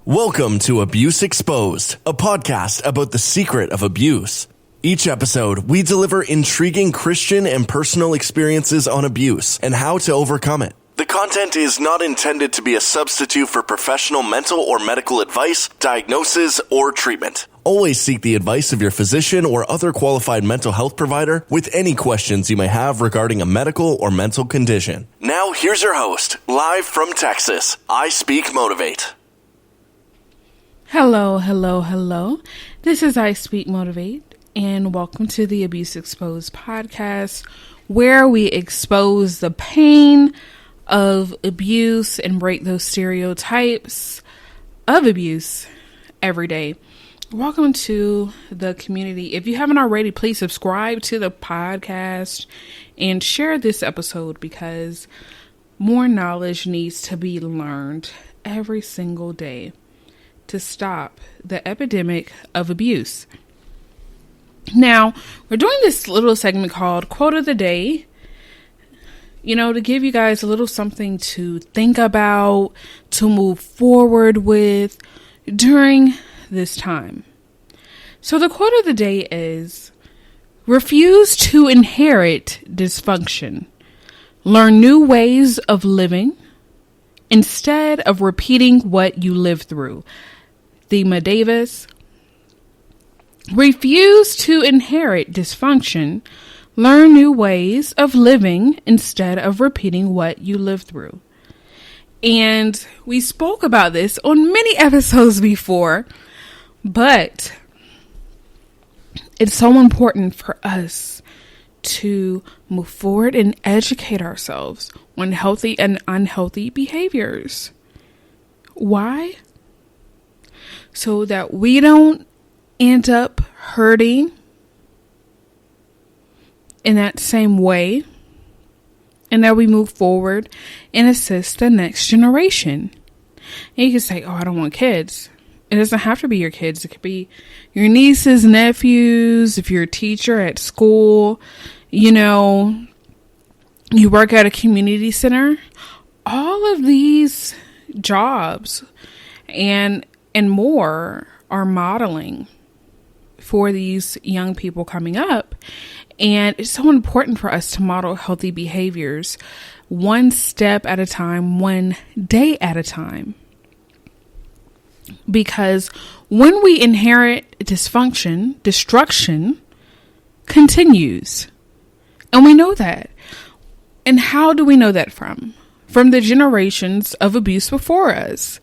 Welcome to Abuse Exposed, a podcast about the secret of abuse. Each episode, we deliver intriguing Christian and personal experiences on abuse and how to overcome it. The content is not intended to be a substitute for professional mental or medical advice, diagnosis, or treatment. Always seek the advice of your physician or other qualified mental health provider with any questions you may have regarding a medical or mental condition. Now, here's your host, live from Texas, ISpeakMotivate. Hello. This is ISpeakMotivate, and welcome to the Abuse Exposed podcast, where we expose the pain of abuse and break those stereotypes of abuse every day. Welcome to the community. If you haven't already, please subscribe to the podcast and share this episode because more knowledge needs to be learned every single day to stop the epidemic of abuse. Now, we're doing this little segment called Quote of the Day, to give you guys a little something to think about, to move forward with during this time. So the quote of the day is, refuse to inherit dysfunction. Learn new ways of living instead of repeating what you lived through. Thema Davis. Refuse to inherit dysfunction. Learn new ways of living instead of repeating what you lived through. And we spoke about this on many episodes before, but it's so important for us to move forward and educate ourselves on healthy and unhealthy behaviors. Why? So that we don't end up hurting in that same way, and that we move forward and assist the next generation. And you can say, I don't want kids. It doesn't have to be your kids. It could be your nieces, nephews, if you're a teacher at school, you work at a community center. All of these jobs and more are modeling for these young people coming up. And it's so important for us to model healthy behaviors one step at a time, one day at a time. Because when we inherit dysfunction, destruction continues. And we know that. And how do we know that from? From the generations of abuse before us.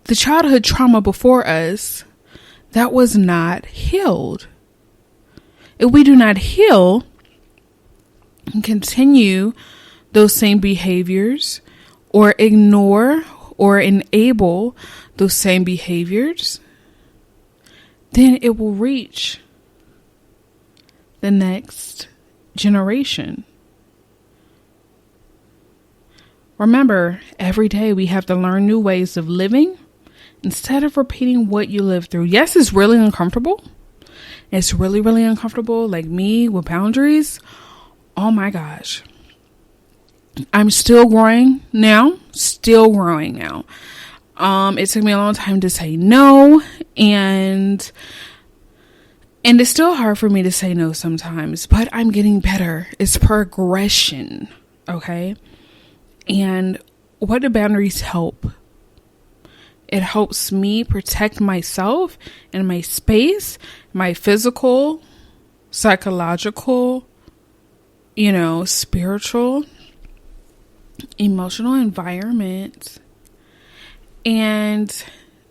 The childhood trauma before us that was not healed. If we do not heal and continue those same behaviors or ignore or enable those same behaviors, then it will reach the next generation. Remember, every day we have to learn new ways of living instead of repeating what you lived through. Yes, it's really uncomfortable. It's really, really uncomfortable. Like me with boundaries. Oh my gosh. I'm still growing now. It took me a long time to say no. And it's still hard for me to say no sometimes, but I'm getting better. It's progression. Okay. And what do boundaries help? It helps me protect myself and my space, my physical, psychological, spiritual, emotional environment. And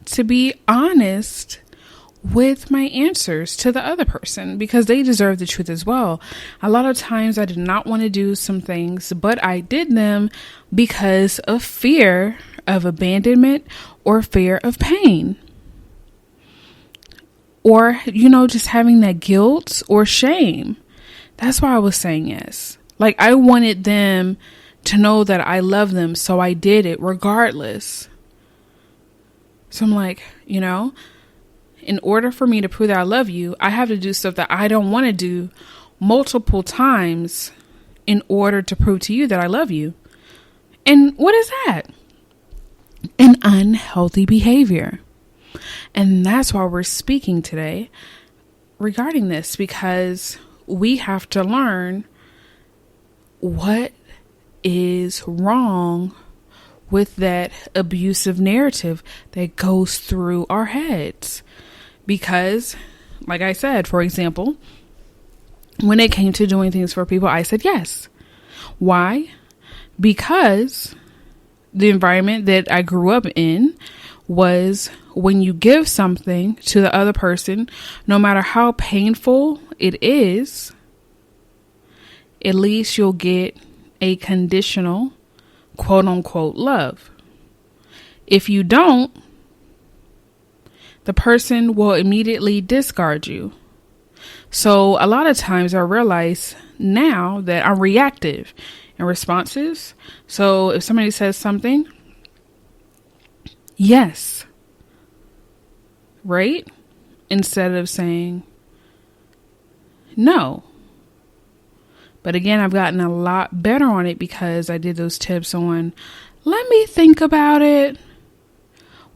to be honest with my answers to the other person, because they deserve the truth as well. A lot of times I did not want to do some things, but I did them because of fear of abandonment or fear of pain. Or, just having that guilt or shame. That's why I was saying yes. Like, I wanted them to know that I love them, so I did it regardless. So I'm like, in order for me to prove that I love you, I have to do stuff that I don't want to do multiple times in order to prove to you that I love you. And what is that? and unhealthy behavior. And that's why we're speaking today regarding this, because we have to learn what is wrong with that abusive narrative that goes through our heads. Because, like I said, for example, when it came to doing things for people, I said yes. Why? Because the environment that I grew up in was when you give something to the other person, no matter how painful it is, at least you'll get a conditional, quote unquote, love. If you don't, the person will immediately discard you. So a lot of times I realize now that I'm reactive and responsive. So if somebody says something, yes, right? Instead of saying no. But again, I've gotten a lot better on it because I did those tips on, let me think about it,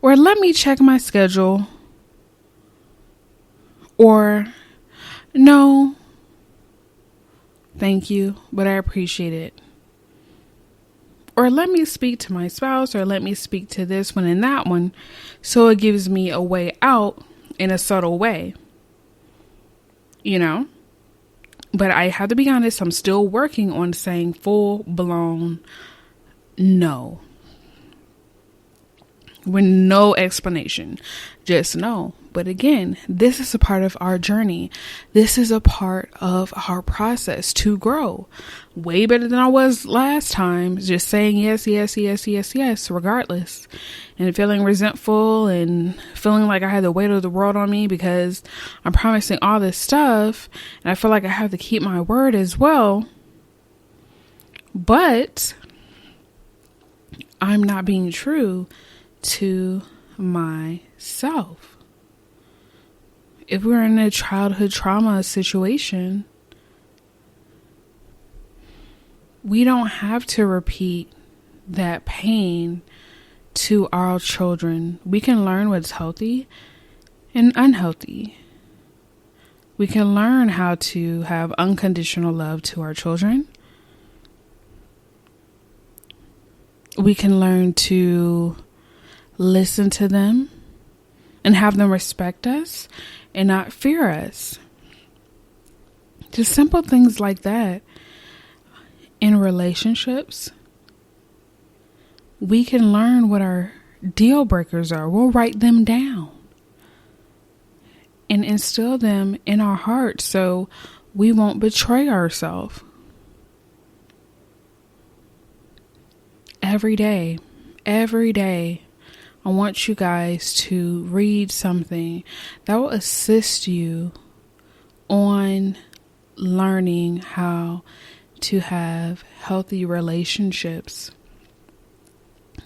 or let me check my schedule, or no, thank you, but I appreciate it. Or let me speak to my spouse, or let me speak to this one and that one, so it gives me a way out in a subtle way. You know? But I have to be honest, I'm still working on saying full-blown no. With no explanation. Just no. But again, this is a part of our journey. This is a part of our process to grow. Way better than I was last time. Just saying yes, yes, yes, yes, yes, regardless. And feeling resentful and feeling like I had the weight of the world on me because I'm promising all this stuff. And I feel like I have to keep my word as well. But I'm not being true to myself. If we're in a childhood trauma situation, we don't have to repeat that pain to our children. We can learn what's healthy and unhealthy. We can learn how to have unconditional love to our children. We can learn to listen to them and have them respect us and not fear us. Just simple things like that. In relationships, we can learn what our deal breakers are. We'll write them down and instill them in our hearts so we won't betray ourselves. Every day, I want you guys to read something that will assist you on learning how to have healthy relationships.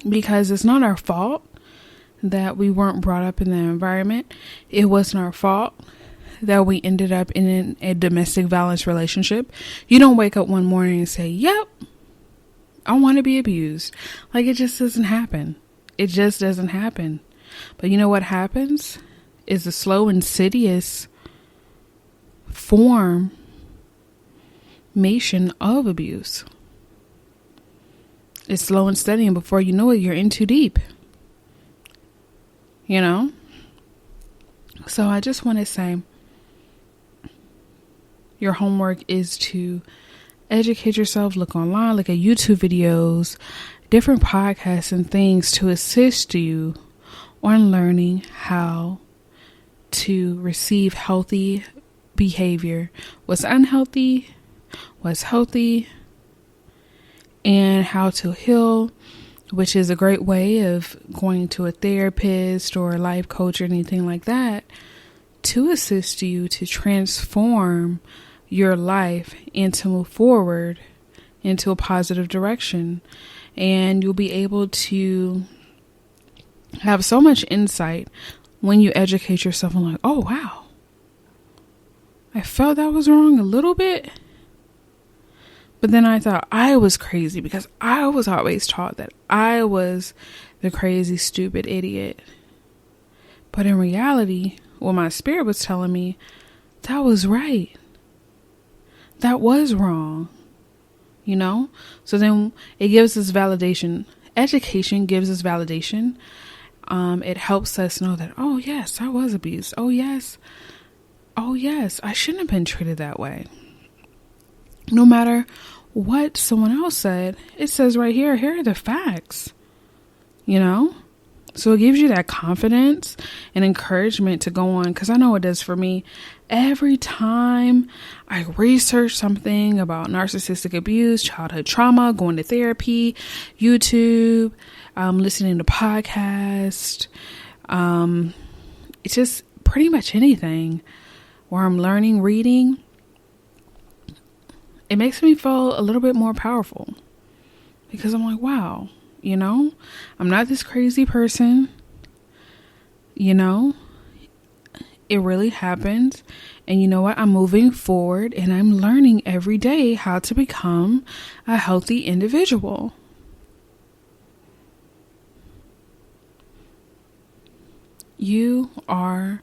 Because it's not our fault that we weren't brought up in that environment. It wasn't our fault that we ended up in a domestic violence relationship. You don't wake up one morning and say, yep, I want to be abused. Like, it just doesn't happen. It just doesn't happen. But you know what happens is a slow, insidious formation of abuse. It's slow and steady, and before you know it, you're in too deep. You know? So I just want to say, your homework is to educate yourself, look online, look at YouTube videos, different podcasts and things to assist you on learning how to receive healthy behavior, what's unhealthy, what's healthy, and how to heal, which is a great way of going to a therapist or a life coach or anything like that to assist you to transform your life and to move forward into a positive direction. And you'll be able to have so much insight when you educate yourself and like, oh, wow, I felt that was wrong a little bit. But then I thought I was crazy because I was always taught that I was the crazy, stupid idiot. But in reality, what my spirit was telling me, that was right. That was wrong. You know? So then it gives us validation. Education gives us validation. It helps us know that, oh yes, I was abused. Oh yes, I shouldn't have been treated that way. No matter what someone else said, it says right here are the facts. You know? So it gives you that confidence and encouragement to go on, because I know it does for me. Every time I research something about narcissistic abuse, childhood trauma, going to therapy, YouTube, listening to podcasts, it's just pretty much anything where I'm learning, reading, it makes me feel a little bit more powerful, because I'm like, wow. You know, I'm not this crazy person. You know, it really happened. And you know what? I'm moving forward and I'm learning every day how to become a healthy individual. You are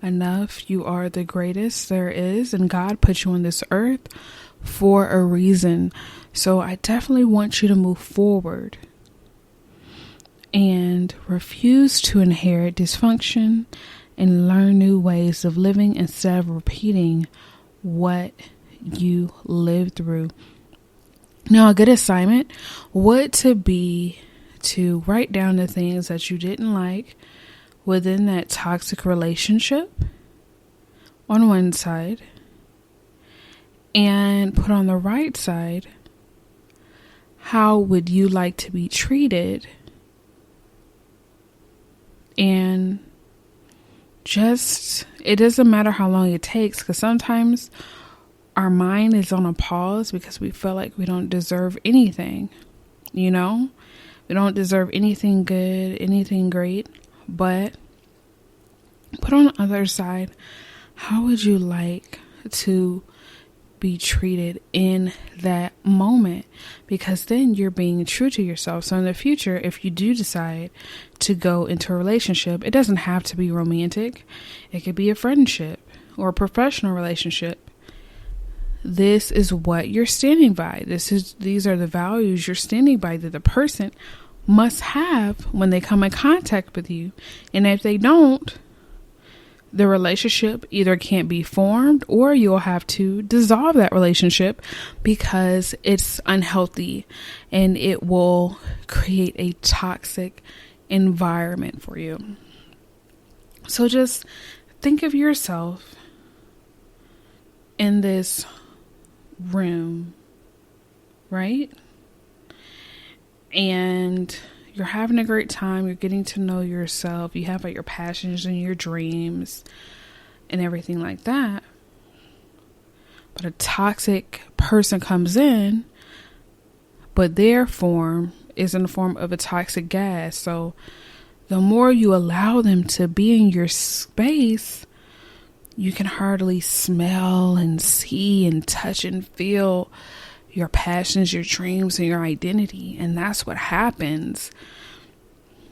enough. You are the greatest there is. And God put you on this earth for a reason. So I definitely want you to move forward and refuse to inherit dysfunction and learn new ways of living instead of repeating what you lived through. Now, a good assignment would be to write down the things that you didn't like within that toxic relationship on one side, and put on the right side, how would you like to be treated? And just, it doesn't matter how long it takes, because sometimes our mind is on a pause because we feel like we don't deserve anything. You know, we don't deserve anything good, anything great. But put on the other side, how would you like to be treated in that moment? Because then you're being true to yourself. So in the future, if you do decide to go into a relationship, it doesn't have to be romantic. It could be a friendship or a professional relationship. This is what you're standing by. These are the values you're standing by that the person must have when they come in contact with you. And if they don't, the relationship either can't be formed, or you'll have to dissolve that relationship because it's unhealthy and it will create a toxic environment for you. So just think of yourself in this room, right? And you're having a great time. You're getting to know yourself. You have like your passions and your dreams and everything like that. But a toxic person comes in, but their form is in the form of a toxic gas. So the more you allow them to be in your space, you can hardly smell and see and touch and feel your passions, your dreams, and your identity. And that's what happens.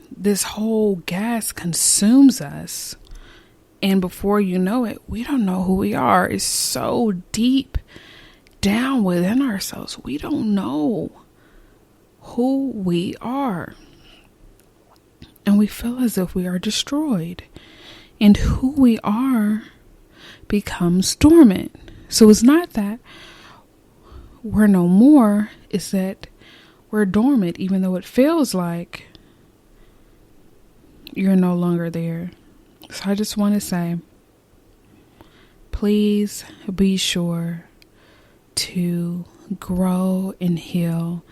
This whole gas consumes us. And before you know it, we don't know who we are. It's so deep down within ourselves. We don't know who we are. And we feel as if we are destroyed. And who we are becomes dormant. So it's not that we're no more, it's that we're dormant, even though it feels like you're no longer there. So I just want to say, please be sure to grow and heal.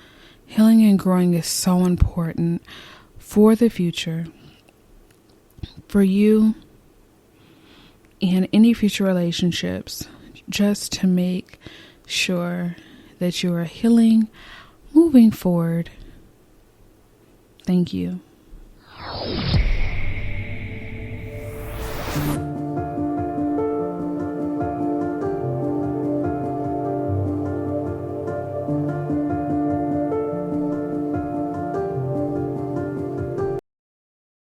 Healing and growing is so important for the future, for you and any future relationships, just to make sure that you are healing, moving forward. Thank you.